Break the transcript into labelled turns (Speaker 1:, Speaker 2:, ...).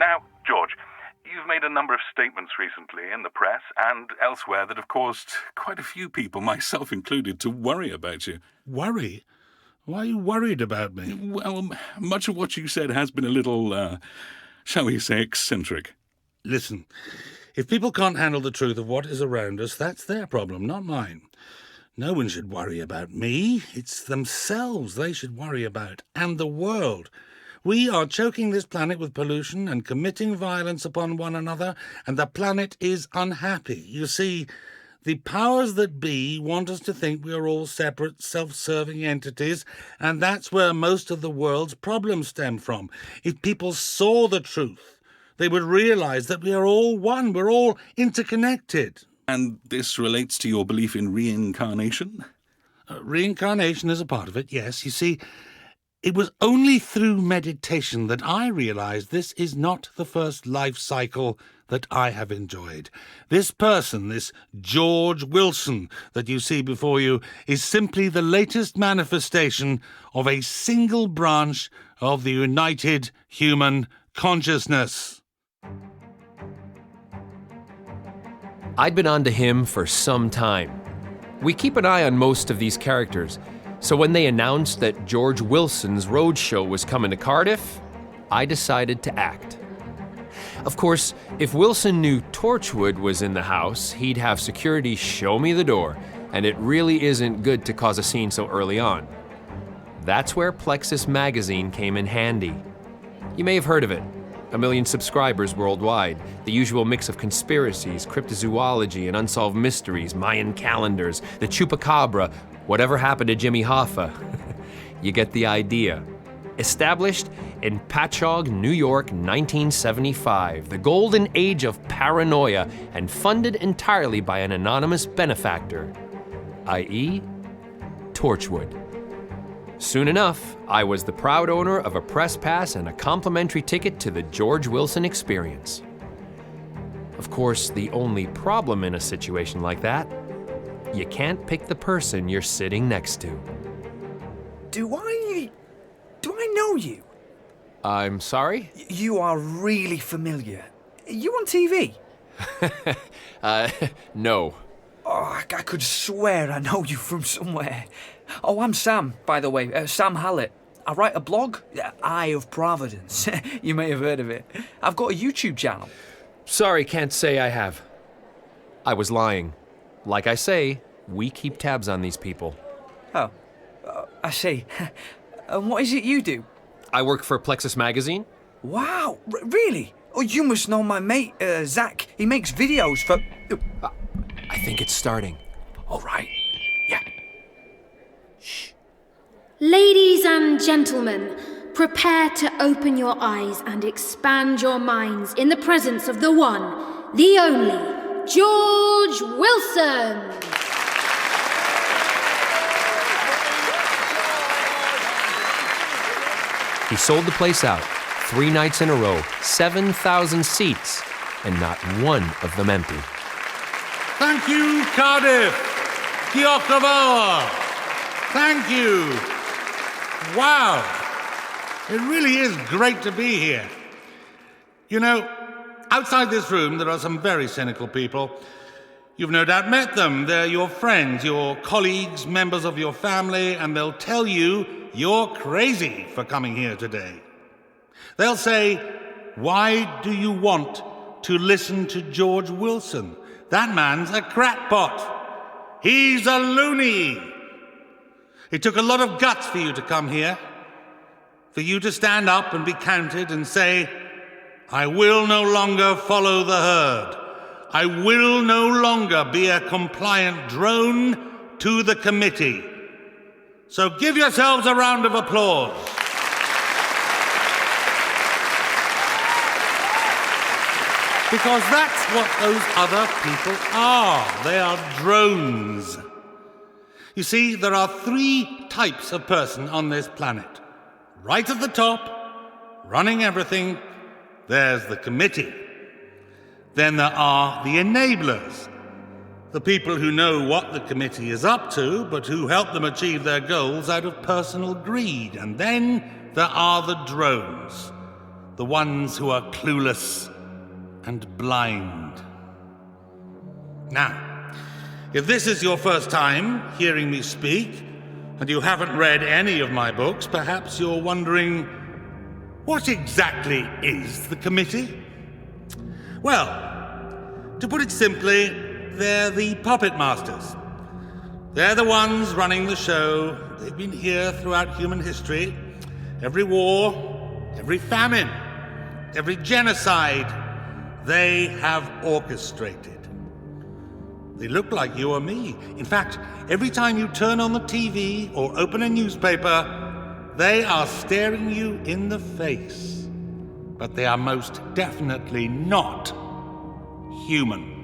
Speaker 1: Now, George, you've made a number of statements recently in the press and elsewhere that have caused quite a few people, myself included, to worry about you.
Speaker 2: Worry? Why are you worried about me?
Speaker 1: Well, much of what you said has been a little, shall we say, eccentric.
Speaker 2: Listen, if people can't handle the truth of what is around us, that's their problem, not mine. No one should worry about me. It's themselves they should worry about, and the world. We are choking this planet with pollution and committing violence upon one another, and the planet is unhappy. You see, the powers that be want us to think we are all separate, self-serving entities, and that's where most of the world's problems stem from. If people saw the truth, they would realize that we are all one, we're all interconnected.
Speaker 1: And this relates to your belief in reincarnation?
Speaker 2: Reincarnation is a part of it, yes. You see, it was only through meditation that I realized this is not the first life cycle that I have enjoyed. This person, this George Wilson that you see before you, is simply the latest manifestation of a single branch of the united human consciousness.
Speaker 3: I'd been on to him for some time. We keep an eye on most of these characters, so when they announced that George Wilson's roadshow was coming to Cardiff, I decided to act. Of course, if Wilson knew Torchwood was in the house, he'd have security show me the door, and it really isn't good to cause a scene so early on. That's where Plexus Magazine came in handy. You may have heard of it. 1 million subscribers worldwide, the usual mix of conspiracies, cryptozoology, and unsolved mysteries, Mayan calendars, the chupacabra, whatever happened to Jimmy Hoffa. You get the idea. Established in Patchogue, New York, 1975, the golden age of paranoia, and funded entirely by an anonymous benefactor, i.e., Torchwood. Soon enough, I was the proud owner of a press pass and a complimentary ticket to the George Wilson experience. Of course, the only problem in a situation like that, you can't pick the person you're sitting next to.
Speaker 4: Do I know you?
Speaker 3: I'm sorry?
Speaker 4: You are really familiar. You on TV?
Speaker 3: No.
Speaker 4: Oh, I could swear I know you from somewhere. Oh, I'm Sam, by the way, Sam Hallett. I write a blog, Eye of Providence. You may have heard of it. I've got a YouTube channel.
Speaker 3: Sorry, can't say I have. I was lying. Like I say, we keep tabs on these people.
Speaker 4: Oh, I see. And what is it you do?
Speaker 3: I work for Plexus Magazine.
Speaker 4: Wow, really? Oh, you must know my mate, Zach. He makes videos for...
Speaker 3: I think it's starting.
Speaker 4: All right. Yeah.
Speaker 3: Shh.
Speaker 5: Ladies and gentlemen, prepare to open your eyes and expand your minds in the presence of the one, the only, George Wilson.
Speaker 3: He sold the place out 3 nights in a row, 7,000 seats, and not one of them empty.
Speaker 2: Thank you, Cardiff. Diolch yn fawr. Thank you. Wow. It really is great to be here. You know, outside this room, there are some very cynical people. You've no doubt met them. They're your friends, your colleagues, members of your family, and they'll tell you you're crazy for coming here today. They'll say, why do you want to listen to George Wilson? That man's a crackpot. He's a loony. It took a lot of guts for you to come here, for you to stand up and be counted and say, I will no longer follow the herd. I will no longer be a compliant drone to the committee. So give yourselves a round of applause. Because that's what those other people are. They are drones. You see, there are 3 types of person on this planet. Right at the top, running everything, there's the committee. Then there are the enablers, the people who know what the committee is up to, but who help them achieve their goals out of personal greed. And then there are the drones, the ones who are clueless and blind. Now, if this is your first time hearing me speak, and you haven't read any of my books, perhaps you're wondering, what exactly is the committee? Well, to put it simply, they're the puppet masters. They're the ones running the show. They've been here throughout human history. Every war, every famine, every genocide, they have orchestrated. They look like you or me. In fact, every time you turn on the TV or open a newspaper, they are staring you in the face. But they are most definitely not human.